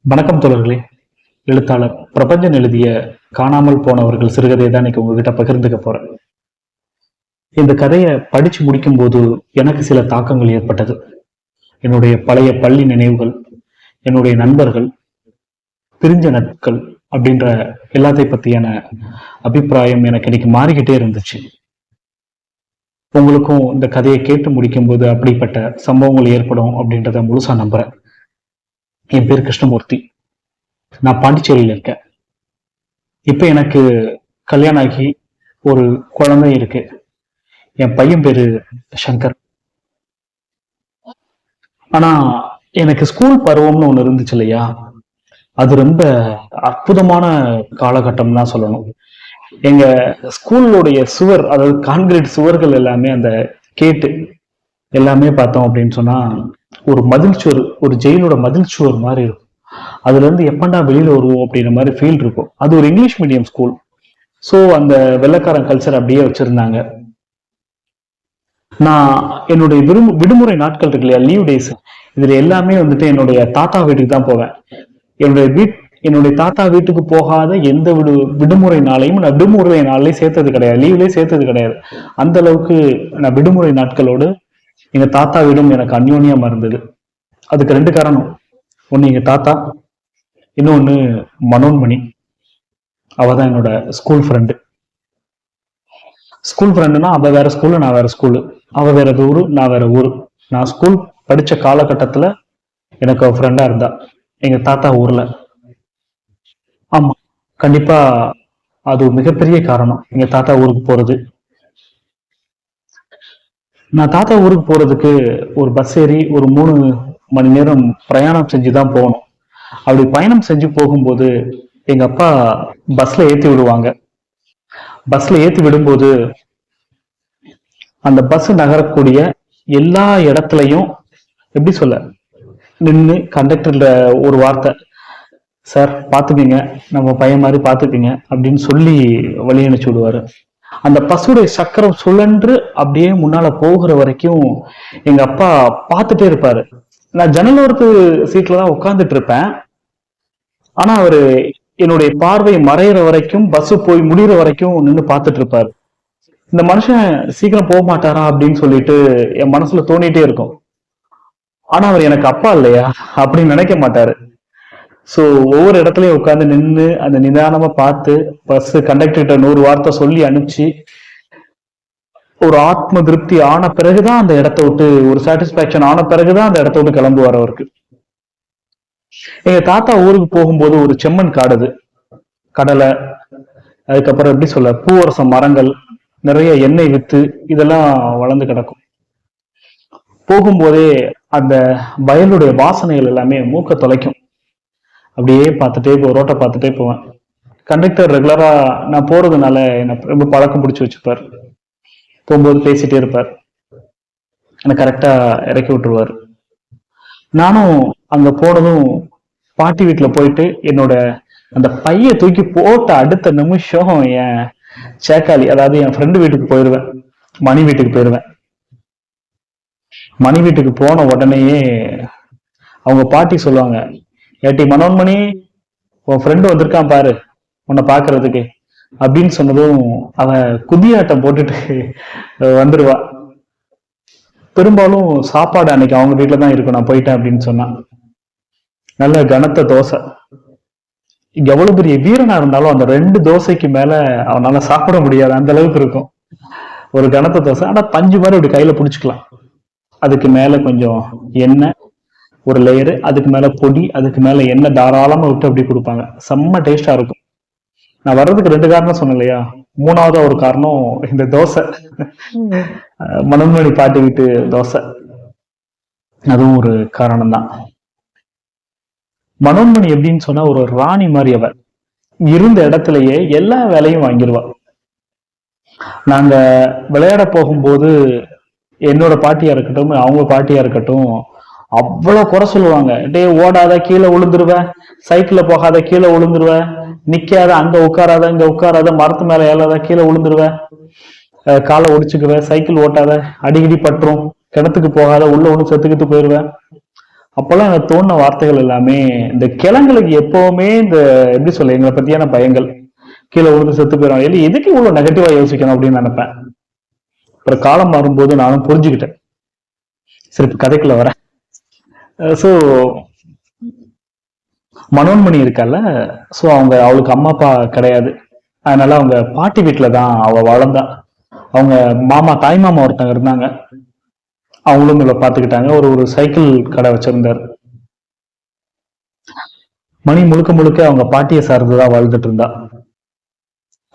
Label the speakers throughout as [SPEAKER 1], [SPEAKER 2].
[SPEAKER 1] வணக்கம் தோழர்களே. எழுத்தாளர் பிரபஞ்சன் எழுதிய காணாமல் போனவர்கள் சிறுகதையை தான் இன்னைக்கு உங்ககிட்ட பகிர்ந்துக்க போறேன். இந்த கதையை படிச்சு முடிக்கும் போது எனக்கு சில தாக்கங்கள் ஏற்பட்டது. என்னுடைய பழைய பள்ளி நினைவுகள், என்னுடைய நண்பர்கள், பிரிஞ்ச நட்புகள் அப்படின்ற எல்லாத்தை பத்தியான அபிப்பிராயம் எனக்கு இன்னைக்கு மாறிக்கிட்டே இருந்துச்சு. உங்களுக்கும் இந்த கதையை கேட்டு முடிக்கும் போது அப்படிப்பட்ட சம்பவங்கள் ஏற்படும் அப்படின்றத முழுசா நம்புறேன். என் பேர் கிருஷ்ணமூர்த்தி. நான் பாண்டிச்சேரியில் இருக்கேன். இப்ப எனக்கு கல்யாணம் ஆகி ஒரு குழந்தை இருக்கு. என் பையன் பேரு சங்கர். ஆனா எனக்கு ஸ்கூல் பருவம்னு ஒண்ணு இருந்துச்சு இல்லையா, அது ரொம்ப அற்புதமான காலகட்டம் தான் சொல்லணும். எங்க ஸ்கூலுடைய சுவர், அதாவது கான்கிரீட் சுவர்கள் எல்லாமே, அந்த கேட்டு எல்லாமே பார்த்தோம் அப்படின்னு சொன்னா ஒரு மதில் சுவர், ஒரு ஜெயிலோட மதில் சுவர் மாதிரி இருக்கும். அதுல இருந்து எப்பண்டா வெளியில வருவோம் அப்படின்ற மாதிரி ஃபீல் இருக்கும். அது ஒரு இங்கிலீஷ் மீடியம் ஸ்கூல். ஸோ அந்த வெள்ளைக்காரன் கல்ச்சர் அப்படியே வச்சிருந்தாங்க. நான் என்னுடைய விடுமுறை நாட்கள் இருக்கு இல்லையா, லீவ் டேஸ், இதுல எல்லாமே வந்துட்டு என்னுடைய தாத்தா வீட்டுக்கு தான் போவேன். என்னுடைய தாத்தா வீட்டுக்கு போகாத எந்த விடுமுறை நாளையும் நான் விடுமுறை நாள்லயே சேர்த்தது கிடையாது, லீவ்லயே சேர்த்தது கிடையாது. அந்த அளவுக்கு நான் விடுமுறை நாட்களோடு எங்க தாத்தா வீடும் எனக்கு அந்யோன்யமா இருந்தது. அதுக்கு ரெண்டு காரணம். ஒண்ணு எங்க தாத்தா, இன்னொன்னு மனோன்மணி. அவதான் என்னோட ஸ்கூல் ஃப்ரெண்டு. ஸ்கூல் ஃப்ரெண்டுனா அவ வேற ஸ்கூலு, நான் வேற ஸ்கூலு. அவ வேற ஊரு, நான் வேற ஊரு. நான் ஸ்கூல் படிச்ச காலகட்டத்துல எனக்கு அவ ஃப்ரெண்டா இருந்தா எங்க தாத்தா ஊர்ல. ஆமா, கண்டிப்பா அது மிகப்பெரிய காரணம் எங்க தாத்தா ஊருக்கு போறது. நான் தாத்தா ஊருக்கு போறதுக்கு ஒரு பஸ் ஏறி ஒரு 3 மணி நேரம் பிரயாணம் செஞ்சுதான் போகணும். அப்படி பயணம் செஞ்சு போகும்போது எங்க அப்பா பஸ்ல ஏத்தி விடுவாங்க. பஸ்ல ஏத்தி விடும்போது அந்த பஸ் நகரக்கூடிய எல்லா இடத்துலையும், எப்படி சொல்ல, நின்று கண்டக்டர்ல ஒரு வார்த்தை, சார் பாத்துக்கீங்க, நம்ம பையன் மாதிரி பாத்துக்கீங்க அப்படின்னு சொல்லி வழி அனுப்பிச்சு விடுவாரு. அந்த பஸ்ஸுடைய சக்கரம் சுழன்று அப்படியே முன்னால போகிற வரைக்கும் எங்க அப்பா பார்த்துட்டே இருப்பாரு. நான் ஜன்னலோரத்து சீட்ல தான் உட்கார்ந்துட்டு இருப்பேன். ஆனா அவரு என்னுடைய பார்வை மறையிற வரைக்கும், பஸ் போய் முடிகிற வரைக்கும் நின்று பார்த்துட்டு இருப்பாரு. இந்த மனுஷன் சீக்கிரம் போக மாட்டாரா அப்படின்னு சொல்லிட்டு என் மனசுல தோணிட்டே இருக்கும். ஆனா அவர் எனக்கு அப்பா இல்லையா அப்படின்னு நினைக்க மாட்டாரு. சோ ஒவ்வொரு இடத்துலயும் உட்கார்ந்து நின்று அந்த நிதானமா பார்த்து பஸ் கண்டக்டர்கிட்ட 100 வார்த்தை சொல்லி அனுப்பிச்சு ஒரு ஆத்ம திருப்தி ஆன பிறகுதான் அந்த இடத்த விட்டு, ஒரு சாட்டிஸ்பாக்சன் ஆன பிறகுதான் அந்த இடத்த விட்டு கிளம்புவார் அவருக்கு. எங்க தாத்தா ஊருக்கு போகும்போது ஒரு செம்மண் காடுது, கடலை, அதுக்கப்புறம் எப்படி சொல்ல, பூவரச மரங்கள், நிறைய எண்ணெய் வித்து இதெல்லாம் வளர்ந்து கிடக்கும். போகும்போதே அந்த வயலுடைய வாசனைகள் எல்லாமே மூக்க தொலைக்கும். அப்படியே பார்த்துட்டே ரோட்டை பார்த்துட்டே போவேன். கண்டக்டர் ரெகுலரா நான் போறதுனால என்ன ரொம்ப பழக்கம் பிடிச்சி வச்சுப்பார். போகும்போது பேசிட்டே இருப்பார், எனக்கு கரெக்டா இறக்கி விட்டுருவாரு. நானும் அங்க போனதும் பாட்டி வீட்டுல போயிட்டு என்னோட அந்த பைய தூக்கி போட்ட அடுத்த நிமிஷம் என் சேக்காளி, அதாவது என் ஃப்ரெண்டு வீட்டுக்கு போயிடுவேன், மணி வீட்டுக்கு போயிடுவேன். மணி வீட்டுக்கு போன உடனேயே அவங்க பாட்டி சொல்லுவாங்க, ஏட்டி மனோன்மணி, உன் ஃப்ரெண்டு வந்திருக்கான் பாரு உன்னை பாக்குறதுக்கு அப்படின்னு சொன்னதும் அவன் குதியாட்டம் போட்டுட்டு வந்துடுவா. பெரும்பாலும் சாப்பாடு அன்னைக்கு அவங்க வீட்டுல தான் இருக்கும் நான் போயிட்டேன் அப்படின்னு சொன்னான். நல்ல கனத்த தோசை. எவ்வளவு பெரிய வீரனா இருந்தாலும் அந்த 2 தோசைக்கு மேல அவனால சாப்பிட முடியாது, அந்த அளவுக்கு இருக்கும். ஒரு கனத்த தோசை, ஆனா பஞ்சு மாதிரி அப்படி கையில புடிச்சுக்கலாம். அதுக்கு மேல கொஞ்சம் எண்ணெய், ஒரு லேயரு, அதுக்கு மேல பொடி, அதுக்கு மேல எண்ணெய் தாராளமா விட்டு அப்படி கொடுப்பாங்க. செம்ம டேஸ்டா இருக்கும். நான் வர்றதுக்கு 2 காரணம் சொன்னேன் இல்லையா, 3வது ஒரு காரணம் இந்த தோசை. மனோன்மணி பாட்டி வீட்டு தோசை, அதுவும் ஒரு காரணம் தான். மனோன்மணி எப்படின்னு சொன்னா ஒரு ராணி மாதிரி. அவ இருந்த இடத்துலயே எல்லா வேலையும் வாங்கிடுவா. நாங்க விளையாட போகும்போது என்னோட பாட்டியா இருக்கட்டும், அவங்க பாட்டியா இருக்கட்டும், அவ்வளவு குறை சொல்லுவாங்க. டே ஓடாத, கீழே விழுந்துருவேன், சைக்கிள்ல போகாத, கீழே விழுந்துருவேன், நிக்காத, அங்க உட்காராத, இங்க உட்காராத, மரத்து மேல ஏறாத, கீழே விழுந்துருவேன், காலை ஒடிச்சுக்குவேன், சைக்கிள் ஓட்டாத, அடிக்கடி பட்டுரும், கிணத்துக்கு போகாத, உள்ள ஒண்ணு செத்துக்கிட்டு போயிருவேன். அப்பெல்லாம் எனக்கு தோணுன வார்த்தைகள் எல்லாமே, இந்த கிழங்களுக்கு எப்பவுமே இந்த எப்படி சொல்ல எங்களை பத்தியான பயங்கள், கீழே விழுந்து செத்து போயிடும், எதுக்கு இவ்வளவு நெகட்டிவா யோசிக்கணும் அப்படின்னு நினைப்பேன். அப்புறம் காலம் மாறும்போது நானும் புரிஞ்சுக்கிட்டேன். சரி, இப்ப கதைக்குள்ள வரேன். சோ மனோன்மணி இருக்கால, சோ அவளுக்கு அம்மா அப்பா கிடையாது. அதனால அவங்க பாட்டி வீட்டுல தான் அவ வளர்ந்தா. அவங்க தாய் மாமா ஒருத்தங்க இருந்தாங்க, அவங்களும் இவளை பாத்துக்கிட்டாங்க. ஒரு சைக்கிள் கடை வச்சிருந்தாரு. மணி முழுக்க முழுக்க அவங்க பாட்டியை சார்ந்துதான் வாழ்ந்துட்டு இருந்தா.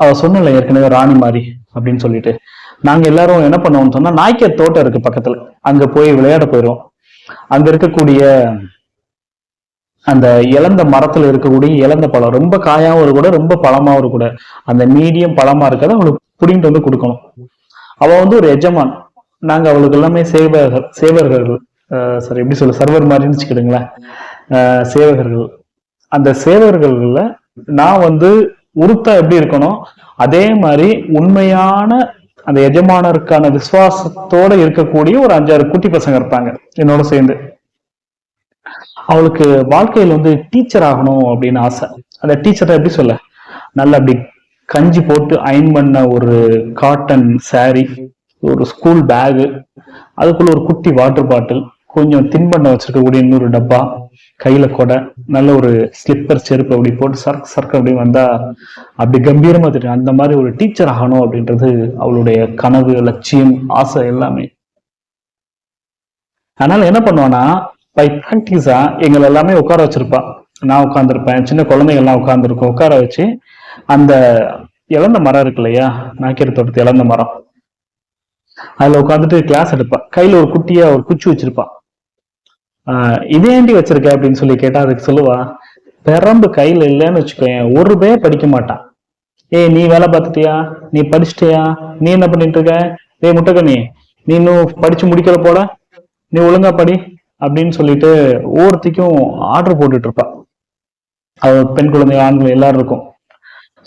[SPEAKER 1] அவ சொன்னல ஏற்கனவே ராணி மாதிரி அப்படின்னு சொல்லிட்டு, நாங்க எல்லாரும் என்ன பண்ணுவோம்னு சொன்னா, நாய்க்கர் தோட்டம் இருக்கு பக்கத்துல, அங்க போய் விளையாட போயிரும். அங்க இருக்கக்கூடிய அந்த இழந்த மரத்துல இருக்கக்கூடிய இழந்த பழம், ரொம்ப காயாவும் கூட ரொம்ப பழமாவும் கூட, அந்த மீடியம் பழமா இருக்கிறத அவளுக்கு புடிங்கிட்டு வந்து கொடுக்கணும். அவ ஒரு எஜமான், நாங்க அவளுக்கு எல்லாமே சேவர்கள் சரி எப்படி சொல்ல, சர்வர் மாதிரின்னு வச்சுக்கிடுங்களேன், சேவகர்கள். அந்த சேவகர்கள்ல நான் உருத்தா எப்படி இருக்கணும், அதே மாதிரி உண்மையான அந்த எஜமானருக்கான விசுவாசத்தோட இருக்கக்கூடிய ஒரு 5-6 குட்டி பசங்க இருப்பாங்க என்னோட சேர்ந்து. அவளுக்கு வாழ்க்கையில் டீச்சர் ஆகணும் அப்படின்னு ஆசை. அந்த டீச்சரை எப்படி சொல்ல, நல்லா அப்படி கஞ்சி போட்டு அயன் பண்ண ஒரு காட்டன் சாரி, ஒரு ஸ்கூல் பேகு, அதுக்குள்ள ஒரு குட்டி வாட்டர் பாட்டில், கொஞ்சம் தின்பண்ண வச்சிருக்கக்கூடிய இன்னொரு டப்பா, கையில கொடை, நல்ல ஒரு ஸ்லிப்பர் செருப்பு அப்படி போட்டு சர்க்கு அப்படி வந்தா அப்படி கம்பீரமா தெரியும். அந்த மாதிரி ஒரு டீச்சர் ஆகணும் அப்படின்றது அவளுடைய கனவு, லட்சியம், ஆசை எல்லாமே. அதனால என்ன பண்ணுவானா, பை பிராக்டிஸா எங்களை எல்லாமே உட்கார வச்சிருப்பா. நான் உட்காந்துருப்பேன், சின்ன குழந்தைகள் எல்லாம் உட்காந்துருக்கோம். உட்கார வச்சு அந்த இழந்த மரம் இருக்கு இல்லையா, நாய்க்கர் தோட்டத்து இழந்த மரம், அதுல உட்காந்துட்டு கிளாஸ் எடுப்பா. கையில ஒரு குட்டியா ஒரு குச்சி வச்சிருப்பா. இதேண்டி வச்சிருக்க அப்படின்னு சொல்லி கேட்டா அதுக்கு சொல்லுவா, பெரம்பு கையில இல்லைன்னு வச்சுக்கோயேன், ஒரு பேர் படிக்க மாட்டான். நீ வேலை பார்த்துட்டியா, நீ படிச்சுட்டியா, நீ என்ன பண்ணிட்டு இருக்க, முட்டைக்கண்ணி நீ இன்னும் படிச்சு முடிக்கல போல, நீ ஒழுங்கா படி அப்படின்னு சொல்லிட்டு ஒவ்வொருத்திக்கும் ஆர்டர் போட்டுட்டு இருப்பா. அவ பெண் குழந்தை, ஆண்கள் எல்லாரும் இருக்கும்.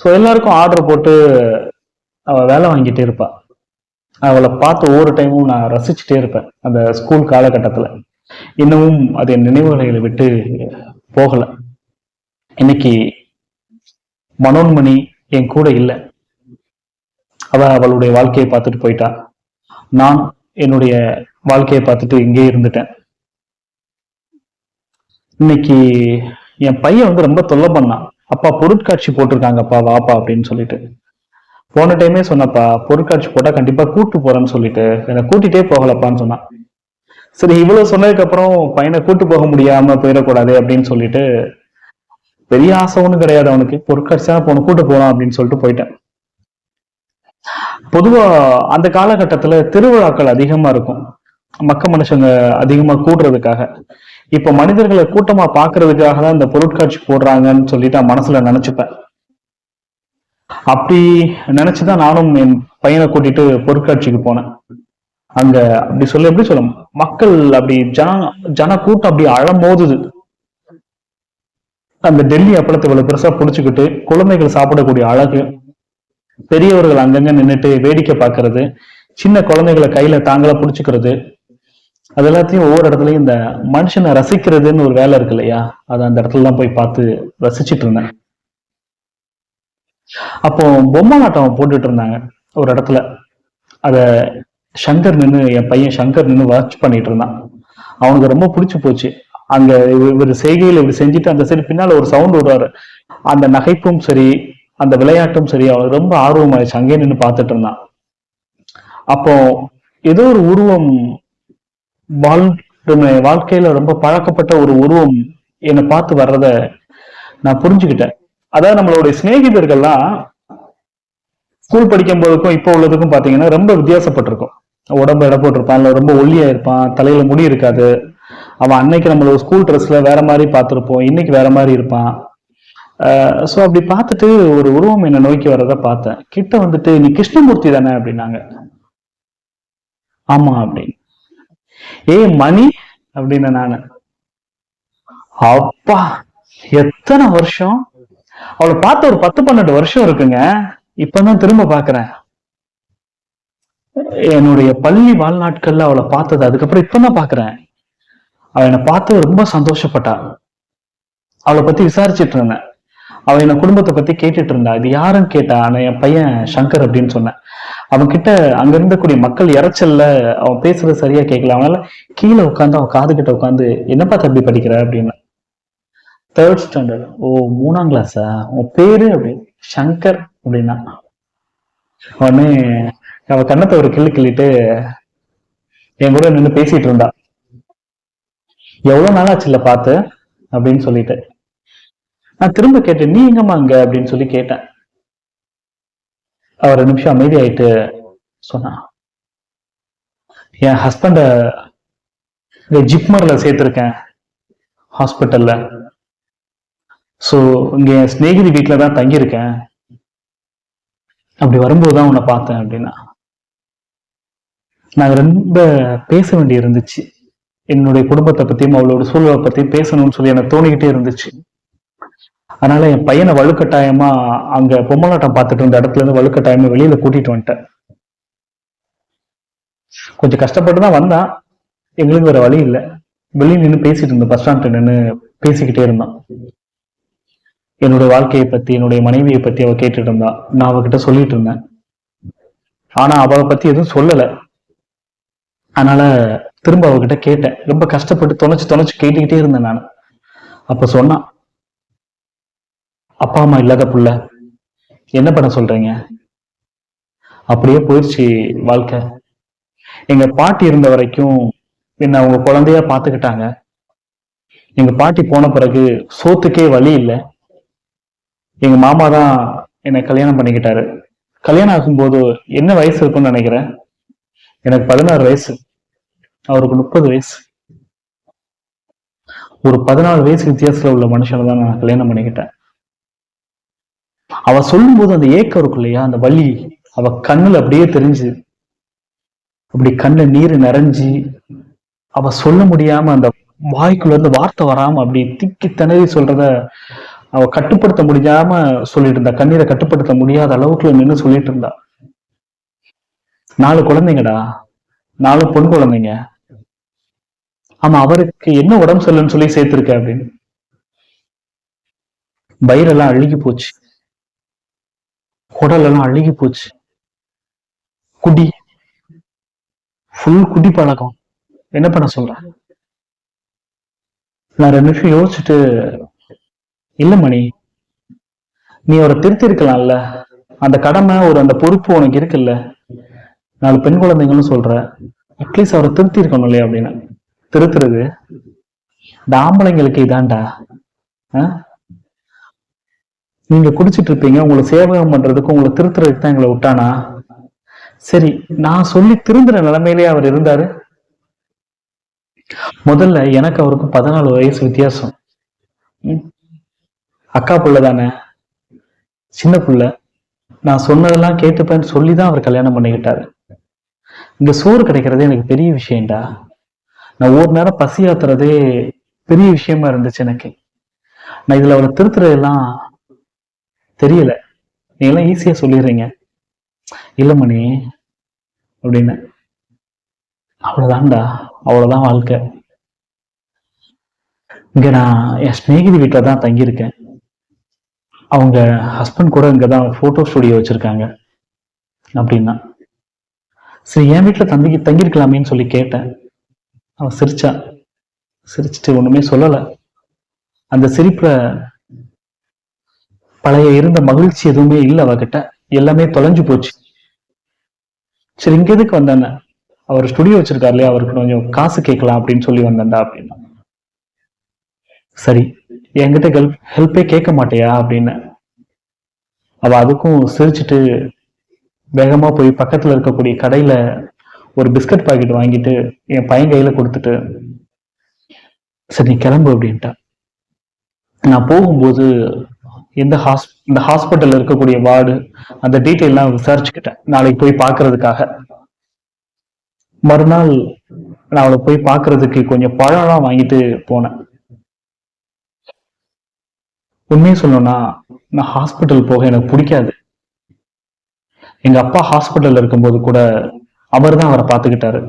[SPEAKER 1] ஸோ எல்லாருக்கும் ஆர்டர் போட்டு அவ வேலை வாங்கிட்டே இருப்பா. அவளை பார்த்து ஒவ்வொரு டைமும் நான் ரசிச்சுட்டே இருப்பேன் அந்த ஸ்கூல் காலகட்டத்துல. இன்னமும் அது என் நினைவுகளை விட்டு போகல. இன்னைக்கு மனோன்மணி என் கூட இல்லை. அவளுடைய வாழ்க்கையை பார்த்துட்டு போயிட்டா. நான் என்னுடைய வாழ்க்கையை பார்த்துட்டு இங்கே இருந்துட்டேன். இன்னைக்கு என் பையன் ரொம்ப தொல்லை பண்ணான். அப்பா பொருட்காட்சி போட்டிருக்காங்கப்பா வாப்பா அப்படின்னு சொல்லிட்டு. போன டைமே சொன்னப்பா, பொருட்காட்சி போட்டா கண்டிப்பா கூட்டு போறேன்னு சொல்லிட்டு என்னை கூட்டிட்டே போகலப்பான்னு சொன்னான். சரி, இவ்வளவு சொன்னதுக்கு அப்புறம் பையனை கூட்டு போக முடியாம போயிடக்கூடாது அப்படின்னு சொல்லிட்டு, பெரிய ஆசை ஒண்ணும் கிடையாது அவனுக்கு, பொருட்காட்சி தான் போன கூட்டு போகலாம் அப்படின்னு சொல்லிட்டு போயிட்டேன். பொதுவா அந்த காலகட்டத்துல திருவிழாக்கள் அதிகமா இருக்கும், மனுஷங்க அதிகமா கூடுறதுக்காக. இப்ப மனிதர்களை கூட்டமா பாக்குறதுக்காக தான் இந்த பொருட்காட்சி போடுறாங்கன்னு சொல்லிட்டு நான் மனசுல நினைச்சுப்பேன். அப்படி நினைச்சுதான் நானும் என் பையனை கூட்டிட்டு பொருட்காட்சிக்கு போனேன். அங்க எப்படி சொல்ல, மக்கள் அப்படி ஜன கூட்டம் அப்படி அழமோதுது. அந்த டெல்லி அப்பளத்தை இவ்வளவு பெருசா புடிச்சுக்கிட்டு, குழந்தைகள் சாப்பிடக்கூடிய அழகு, பெரியவர்கள் அங்கங்க நின்றுட்டு வேடிக்கை பார்க்கறது, சின்ன குழந்தைகளை கையில தாங்களா புடிச்சுக்கிறது, அது எல்லாத்தையும் ஒவ்வொரு இடத்துலயும் இந்த மனுஷனை ரசிக்கிறதுன்னு ஒரு வேலை இருக்கு இல்லையா, அதை அந்த இடத்துல தான் போய் பார்த்து ரசிச்சுட்டு இருந்தேன். அப்போ பொம்மை நாட்டம் போட்டுட்டு இருந்தாங்க ஒரு இடத்துல. அத சங்கர் நின்று, என் பையன் சங்கர் நின்று வாட்ச் பண்ணிட்டு இருந்தான். அவனுக்கு ரொம்ப பிடிச்சு போச்சு. அங்க இவர் செய்கையில் இப்படி செஞ்சுட்டு அந்த சைடு பின்னால ஒரு சவுண்ட் விடுவாரு. அந்த நகைப்பும் சரி, அந்த விளையாட்டும் சரி, அவனுக்கு ரொம்ப ஆர்வமாயிடுச்சு. அங்கே நின்று பார்த்துட்டு இருந்தான். அப்போ ஏதோ ஒரு உருவம், வாழ்க்கையில ரொம்ப பழக்கப்பட்ட ஒரு உருவம் என்னை பார்த்து வர்றத நான் புரிஞ்சுக்கிட்டேன். அதாவது நம்மளுடைய சிநேகிதர்கள்லாம் ஸ்கூல் படிக்கும் போதுக்கும் இப்போ உள்ளதுக்கும் பாத்தீங்கன்னா ரொம்ப வித்தியாசப்பட்டிருக்கும். உடம்பு எடை போட்டிருப்பான், இல்ல ரொம்ப ஒல்லியா இருப்பான், தலையில முடி இருக்காது. அவன் அன்னைக்கு நம்மளோட ஸ்கூல் ட்ரெஸ்ல வேற மாதிரி பார்த்திருப்போம், இன்னைக்கு வேற மாதிரி இருப்பான். சோ அப்படி பார்த்துட்டு ஒரு உருவம் என்னை நோக்கி வர்றத பார்த்தேன். கிட்ட நீ கிருஷ்ணமூர்த்தி தானே அப்படின்னாங்க. ஆமா அப்படின்னு. மணி அப்படின்னு நானு, அப்பா எத்தனை வருஷம், அவளை பார்த்த ஒரு 10-12 வருஷம் இருக்குங்க. இப்பதான் திரும்ப பாக்குறேன். என்னுடைய பள்ளி வாழ்நாட்கள்ல அவளை பார்த்தது, அதுக்கப்புறம் இப்பதான் பாக்குறேன். அவ என்னை பார்த்து ரொம்ப சந்தோஷப்பட்டா. அவளை பத்தி விசாரிச்சுட்டு இருந்தேன். அவ என்ன குடும்பத்தை பத்தி கேட்டுட்டு இருந்தா. இது யாருன்னு கேட்டா, நான் என் பையன் சங்கர் அப்படின்னு சொன்னேன். அவன் கிட்ட அங்க இருந்தக்கூடிய மக்கள் இறைச்சல்ல அவன் பேசுறது சரியா கேட்கல. அவனால கீழே உட்காந்து அவன் காது கிட்ட உட்காந்து, என்னப்பா தம்பி படிக்கிற அப்படின்னு. Third standard. ஓ, 3ஆம் கிளாஸா? உன் பேரு அப்படின்னு. சங்கர் அப்படின்னா. உடனே அவ கண்ணத்தை ஒரு கிள்ளு கிள்ளிட்டு என் கூட நின்று பேசிட்டு இருந்தா. எவ்வளவு நாளாச்சுல்ல பார்த்து அப்படின்னு சொல்லிட்டு. நான் திரும்ப கேட்டேன், நீ எங்கம்மா அங்க அப்படின்னு சொல்லி கேட்டேன். அவர் 2 நிமிஷம் அமைதி ஆயிட்டு சொன்னா, என் ஹஸ்பண்ட ஜிப்மர்ல சேர்த்திருக்கேன், ஹாஸ்பிட்டல்ல. சோ இங்க என் சிநேகிதி வீட்டுல தான் தங்கியிருக்கேன். அப்படி வரும்போதுதான் உன்னை பார்த்தேன் அப்படின்னா. நாங்க ரொம்ப பேச வேண்டி இருந்துச்சு. என்னுடைய குடும்பத்தை பத்தியும் அவளோட சூழலை பத்தியும் பேசணும்னு சொல்லி எனக்கு தோணிக்கிட்டே இருந்துச்சு. அதனால என் பையனை வலுக்கட்டாயமா அங்க பொம்மலாட்டம் பார்த்துட்டு இருந்த இடத்துல இருந்து வலுக்கட்டாயமா வெளியில கூட்டிட்டு வந்துட்டேன். கொஞ்சம் கஷ்டப்பட்டு தான் வந்தான். எங்களுக்கு வேற வழி இல்லை. வெளியே நின்று பேசிட்டு இருந்தோம். பஸ் ஸ்டாண்ட்ல நின்று பேசிக்கிட்டே இருந்தோம். என்னுடைய வாழ்க்கையை பத்தி, என்னுடைய மனைவியை பத்தி அவ கேட்டுட்டு இருந்தா. நான் அவகிட்ட சொல்லிட்டு இருந்தேன். ஆனா அவளை பத்தி எதுவும் சொல்லல. அதனால திரும்ப அவகிட்ட கேட்டேன். ரொம்ப கஷ்டப்பட்டு தொலைச்சு தொலைச்சு கேட்டுக்கிட்டே இருந்தேன் நான். அப்ப சொன்னான், அப்பா அம்மா இல்லாத புள்ள, என்ன பண்ண சொல்றீங்க? அப்படியே போயிடுச்சு வாழ்க்கை. எங்க பாட்டி இருந்த வரைக்கும் என்ன அவங்க குழந்தையா பாத்துக்கிட்டாங்க. எங்க பாட்டி போன பிறகு சோத்துக்கே வழி இல்லை. எங்க மாமா தான் என்னை கல்யாணம் பண்ணிக்கிட்டாரு. கல்யாணம் ஆகும்போது என்ன வயசு இருக்கும்னு நினைக்கிறேன்? எனக்கு 16 வயசு, அவருக்கு 30 வயசு. ஒரு 14 வயசு வித்தியாசத்துல உள்ள மனுஷனை தான் நான் கல்யாணம் பண்ணிக்கிட்டேன். அவ சொல்லும் போது அந்த ஏக்கம் இருக்கும் இல்லையா, அந்த வலி அவ கண்ணுல அப்படியே தெரிஞ்சு, அப்படி கண்ணு நீர் நிறைஞ்சி அவ சொல்ல முடியாம அந்த வாய்க்குள்ள இருந்து வார்த்தை வராம அப்படி திக்கி திணறி சொல்றத அவ கட்டுப்படுத்த முடியாம சொல்லிட்டு இருந்தா. கண்ணீரை கட்டுப்படுத்த முடியாத அளவுக்கு நின்று சொல்லிட்டு இருந்தா. 4 குழந்தைங்கடா, 4 பொன் குழந்தைங்க. ஆமா, அவருக்கு என்ன உடம்பு சரியில்லைன்னு சொல்லி சேர்த்திருக்க அப்படின்னு. வயிறெல்லாம் அழுகி போச்சு, குடல் எல்லாம் அழுகி போச்சு. குடி, ஃபுல் குடி பழக்கம். என்ன பண்ண சொல்ற? நான் 2 நிமிஷம் யோசிச்சுட்டு, இல்ல மணி, நீ அவரை திருத்தி இருக்கலாம்ல. அந்த கடமை, அந்த பொறுப்பு உனக்கு இருக்குல்ல. 4 பெண் குழந்தைங்கன்னு சொல்ற, அட்லீஸ்ட் அவரை திருத்தி இருக்கணும் இல்லையா அப்படின்னு. திருத்துறது இந்த ஆம்பளைங்களுக்கு இதான்டா. நீங்க குடிச்சிட்டு இருப்பீங்க, உங்களை சேவகம் பண்றதுக்கு, உங்களை திருத்துறதுக்கு தான் எங்களை விட்டானா? சரி, நான் சொல்லி திருந்துற நிலைமையிலேயே அவர் இருந்தாரு. முதல்ல எனக்கு அவருக்கும் 14 வயசு வித்தியாசம். அக்கா புள்ள தானே, சின்ன புள்ள. நான் சொன்னதெல்லாம் கேட்டுப்பேன்னு சொல்லிதான் அவர் கல்யாணம் பண்ணிக்கிட்டாரு. இங்க சோறு கிடைக்கிறதே எனக்கு பெரிய விஷயம்டா. நான் ஒரு நேரம் பசி ஆத்துறதே பெரிய விஷயமா இருந்துச்சு எனக்கு. நான் இதுல அவரை திருத்துறதெல்லாம் தெரியல. நீ எல்லாம் ஈஸியா சொல்லிடுறீங்க. இல்ல மணி அப்படின்னு. அவ்வளவுதான்டா, அவ்வளவுதான் வாழ்க்கை. இங்க நான் என் சிநேகிதி வீட்டுல தான் தங்கியிருக்கேன். அவங்க ஹஸ்பண்ட் கூட இங்கதான் போட்டோ ஸ்டுடியோ வச்சிருக்காங்க அப்படின்னா. சரி, என் வீட்டுல தங்கியிருக்கலாமேன்னு சொல்லி கேட்டேன். அவன் சிரிச்சா. சிரிச்சுட்டு ஒண்ணுமே சொல்லல. அந்த சிரிப்புல பழைய இருந்த மகிழ்ச்சி எதுவுமே இல்லை அவகிட்ட. எல்லாமே தொலைஞ்சு போச்சு. சரி, இங்க எதுக்கு வந்தானே? அவர் ஸ்டுடியோ வச்சிருக்காரு இல்லையா, அவருக்கு கொஞ்சம் காசு கேட்கலாம் அப்படின்னு சொல்லி வந்தேன்டா அப்படின்னா. சரி, என்கிட்ட ஹெல்ப்பே கேட்க மாட்டியா அப்படின்னு. அவ அதுக்கும் சிரிச்சுட்டு வேகமா போய் பக்கத்துல இருக்கக்கூடிய கடையில ஒரு பிஸ்கட் பாக்கெட் வாங்கிட்டு என் பையன் கையில கொடுத்துட்டு, சரி நீ கிளம்பு அப்படின்ட்டா. நான் போகும்போது இந்த ஹாஸ்பிட்டல்ல இருக்கக்கூடிய வார்டு, அந்த டீட்டெயிலாம் விசாரிச்சுக்கிட்டேன் நாளைக்கு போய் பாக்குறதுக்காக. மறுநாள் நான் அவளை போய் பாக்குறதுக்கு கொஞ்சம் பழம்லாம் வாங்கிட்டு போனேன். உண்மையை சொல்லணும்னா, நான் ஹாஸ்பிட்டல் போக எனக்கு பிடிக்காது. எங்க அப்பா ஹாஸ்பிட்டல்ல இருக்கும்போது கூட அவர் தான் அவரை பார்த்துக்கிட்டாரு.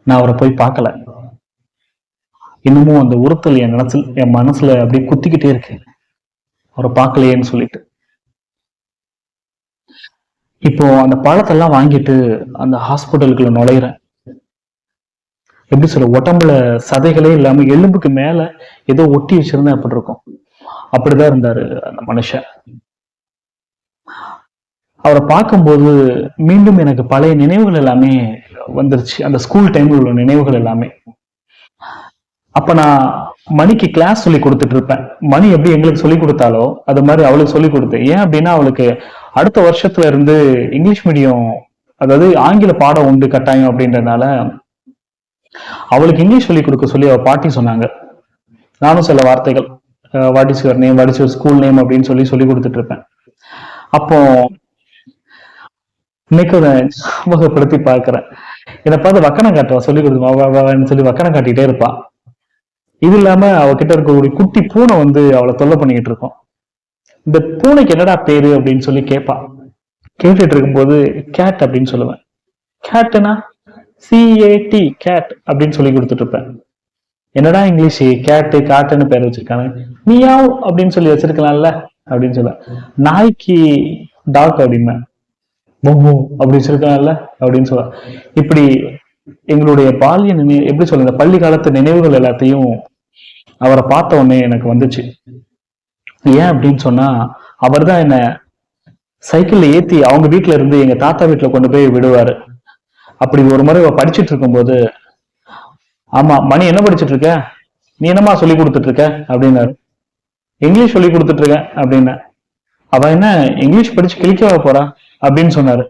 [SPEAKER 1] நான் அவரை போய் பார்க்கல. இன்னமும் அந்த உறுத்தல் என் மனசுல அப்படியே குத்திக்கிட்டே இருக்கு, அவரை பார்க்கலையேன்னு சொல்லிட்டு. இப்போ அந்த பழத்தெல்லாம் வாங்கிட்டு அந்த ஹாஸ்பிட்டலுக்குள்ள நுழையிறேன். எப்படி சொல்ல, உடம்புல சதைகளே இல்லாம எலும்புக்கு மேல ஏதோ ஒட்டி வச்சிருந்தா எப்படி இருக்கும், அப்படிதான் இருந்தாரு அந்த மனுஷன். அவரை பார்க்கும்போது மீண்டும் எனக்கு பழைய நினைவுகள் எல்லாமே வந்துருச்சு, அந்த ஸ்கூல் டைம்ல உள்ள நினைவுகள் எல்லாமே. அப்ப நான் மணிக்கு கிளாஸ் சொல்லி கொடுத்துட்டு இருப்பேன். மணி எப்படி எங்களுக்கு சொல்லி கொடுத்தாலோ அது மாதிரி அவளுக்கு சொல்லி கொடுத்தேன். ஏன் அப்படின்னா அவளுக்கு அடுத்த வருஷத்துல இருந்து இங்கிலீஷ் மீடியம், அதாவது ஆங்கில பாடம் உண்டு கட்டாயம் அப்படின்றதுனால அவளுக்கு இங்கிலீஷ் சொல்லி கொடுக்க சொல்லி அவ பாட்டி சொன்னாங்க. நானும் சில வார்த்தைகள் what is your name, what is your school name அப்படின்னு சொல்லி சொல்லி கொடுத்துட்டு இருப்பேன். அப்போ இன்னைக்கு ஞாபகப்படுத்தி பார்க்கிறேன். என்னை பார்த்து வக்கணம் காட்டுவா, சொல்லி கொடுத்து சொல்லி வக்கணம் காட்டிட்டே இருப்பா. இது இல்லாம அவகிட்ட இருக்க ஒரு குட்டி பூனை வந்து அவளை தொல்லை பண்ணிக்கிட்டு இருக்கோம். இந்த பூனைக்கு என்னடா பேரு அப்படின்னு சொல்லி கேட்பா. கேட்டுட்டு இருக்கும்போது கேட் அப்படின்னு சொல்லுவேன். கேட்டுனா சிஏடி கேட் அப்படின்னு சொல்லி கொடுத்துட்டு இருப்பேன். என்னடா இங்கிலீஷ் கேட்டு காட்டுன்னு பேர் வச்சிருக்காங்க, மியாவ் அப்படின்னு சொல்லி வச்சிருக்கலாம்ல அப்படின்னு சொல்ல. நாய்க்கு டாக் அப்படின்னா பொம்மு அப்படி வச்சிருக்காங்கல்ல அப்படின்னு சொல்ல. இப்படி எங்களுடைய பாலிய நினைவு, எப்படி சொல்லுங்க, பள்ளி காலத்து நினைவுகள் எல்லாத்தையும் அவரை பார்த்த உடனே எனக்கு வந்துச்சு. ஏன் அப்படின்னு சொன்னா அவர் தான் என்ன சைக்கிள்ல ஏத்தி அவங்க வீட்டுல இருந்து எங்க தாத்தா வீட்டுல கொண்டு போய் விடுவாரு. அப்படி ஒரு முறை படிச்சுட்டு இருக்கும்போது, ஆமா மணி என்ன படிச்சுட்டு இருக்க, நீ என்னமா சொல்லி கொடுத்துட்டு இருக்க அப்படின்னாரு. இங்கிலீஷ் சொல்லி கொடுத்துட்டு இருக்க அப்படின்னா. அவ என்ன இங்கிலீஷ் படிச்சு கிழிக்கவா போறா அப்படின்னு சொன்னாரு.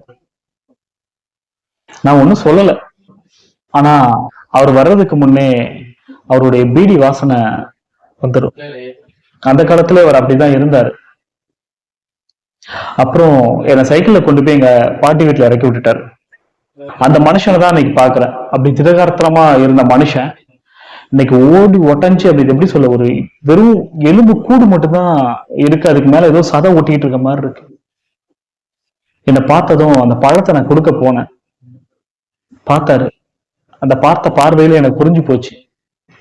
[SPEAKER 1] நான் ஒன்னும் சொல்லல. ஆனா அவர் வர்றதுக்கு முன்னே அவருடைய பீடி வாசனை வந்துடும். அந்த காலத்துல அவர் அப்படிதான் இருந்தாரு. அப்புறம் என்ன சைக்கிள்ல கொண்டு போய் எங்க பாட்டி வீட்டுல இறக்கி விட்டுட்டாரு. அந்த மனுஷனை தான் இன்னைக்கு பாக்குறேன். அப்படி திடகாரத்தனமா இருந்த மனுஷன் இன்னைக்கு ஓடி ஒட்டஞ்சு, அப்படி எப்படி சொல்ல, ஒரு வெறும் எலும்பு கூடு மட்டும்தான் இருக்கு, அதுக்கு மேல ஏதோ சதை ஒட்டிட்டு இருக்க மாதிரி இருக்கு. என்னை பார்த்ததும் அந்த பழத்தை நான் கொடுக்க போனேன். பார்த்தாரு. அந்த பார்த்த பார்வையில எனக்கு புரிஞ்சு போச்சு,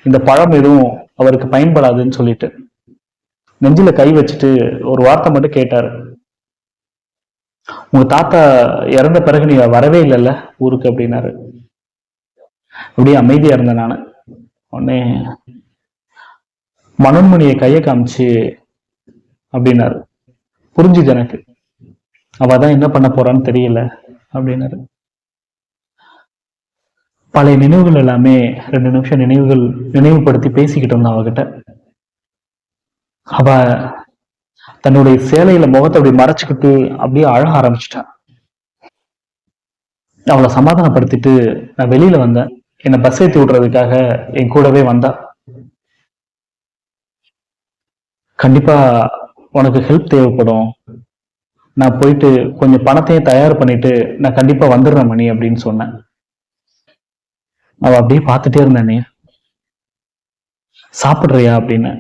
[SPEAKER 1] இந்த பழம் எதுவும் அவருக்கு பயன்படாதுன்னு சொல்லிட்டு நெஞ்சில கை வச்சுட்டு ஒரு வார்த்தை மட்டும் கேட்டாரு. உங்க தாத்தா இறந்த பிறகு நீ வரவே இல்லைல்ல ஊருக்கு அப்படின்னாரு. அப்படியே அமைதியா இருந்தேன் நானு. உடனே மனோன்மணியை கையை காமிச்சு அப்படின்னாரு. புரிஞ்சுது எனக்கு, அவதான் என்ன பண்ண போறான்னு தெரியல அப்படின்னாரு. பழைய நினைவுகள் எல்லாமே 2 நிமிஷம் நினைவுபடுத்தி பேசிக்கிட்டு இருந்தான் அவகிட்ட. அவ தன்னுடைய சேலையில முகத்தை அப்படி மறைச்சுக்கிட்டு அப்படியே அழக ஆரம்பிச்சுட்டான். அவளை சமாதானப்படுத்திட்டு நான் வெளியில வந்தேன். என்னை பஸ் ஏற்றி விடுறதுக்காக என் கூடவே வந்தா. கண்டிப்பா உனக்கு ஹெல்ப் தேவைப்படும், நான் போயிட்டு கொஞ்சம் பணத்தையும் தயார் பண்ணிட்டு நான் கண்டிப்பா வந்துடுறேன் மணி அப்படின்னு சொன்னேன். அவ அப்படியே பார்த்துட்டே இருந்தானே. சாப்பிடுறியா அப்படின்னு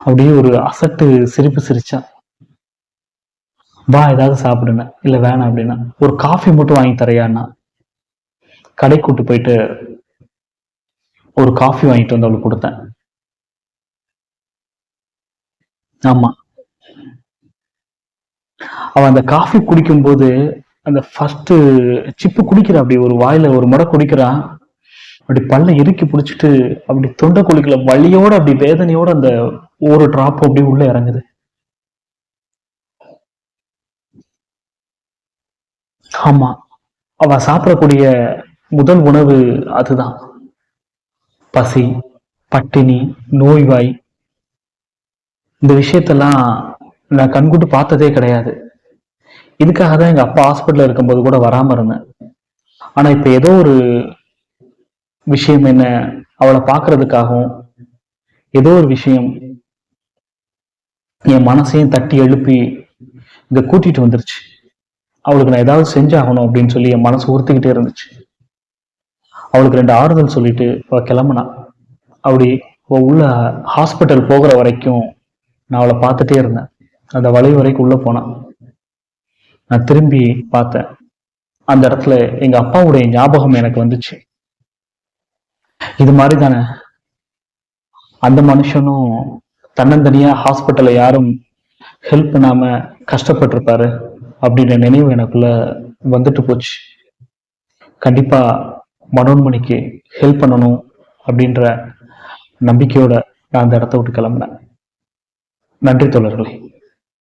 [SPEAKER 1] அப்படியே ஒரு அசட்டு சிரிப்பு சிரிச்சா. வா ஏதாவது சாப்பிடுன. இல்ல வேணாம் அப்படின்னா. ஒரு காஃபி மட்டும் வாங்கி தரையான்னா. கடை கூட்டு போயிட்டு ஒரு காஃபி வாங்கிட்டு வந்து அவளுக்கு கொடுத்தேன். ஆமா, அவன் அந்த காஃபி குடிக்கும் போது அந்த ஃபர்ஸ்ட் சிப்பு குடிக்கிற, அப்படி ஒரு வாயில ஒரு முறை குடிக்கிறான். அப்படி பல்ல இறுக்கி பிடிச்சிட்டு அப்படி தொண்டை குளிக்கல வலியோட அப்படி வேதனையோட அந்த ஒரு டிராப் அப்படி உள்ள இறங்குது. ஆமா, அவ சாப்பிடக்கூடிய முதல் உணவு அதுதான். பசி, பட்டினி, நோய்வாய், இந்த விஷயத்தெல்லாம் நான் கண்கூட்டு பார்த்ததே கிடையாது. இதுக்காக தான் எங்க அப்பா ஹாஸ்பிட்டல் இருக்கும்போது கூட வராம இருந்தேன். ஆனா இப்ப ஏதோ ஒரு விஷயம் என்ன அவளை பாக்குறதுக்காகவும், ஏதோ ஒரு விஷயம் என் மனசையும் தட்டி எழுப்பி இங்க கூட்டிட்டு வந்துருச்சு. அவளுக்கு நான் ஏதாவது செஞ்சாகணும் அப்படின்னு சொல்லி என் மனசு உறுத்திக்கிட்டே இருந்துச்சு. அவளுக்கு 2 ஆறுதல் சொல்லிட்டு அவ கிளம்புனா. அப்படி உள்ள ஹாஸ்பிட்டல் போகிற வரைக்கும் நான் அவளை பார்த்துட்டே இருந்தேன். அந்த வழி வரைக்கும் உள்ள போனான். நான் திரும்பி பார்த்தேன். அந்த இடத்துல எங்க அப்பாவுடைய ஞாபகம் எனக்கு வந்துச்சு. இது மாதிரி தானே அந்த மனுஷனும் தன்னந்தனியா ஹாஸ்பிட்டல்ல யாரும் ஹெல்ப் பண்ணாம கஷ்டப்பட்டிருப்பாரு அப்படின்ற நினைவு எனக்குள்ள வந்துட்டு போச்சு. கண்டிப்பா மனோன்மணிக்கு ஹெல்ப் பண்ணணும் அப்படின்ற நம்பிக்கையோட நான் அந்த இடத்த விட்டு கிளம்புனேன். நன்றி தோழர்களே.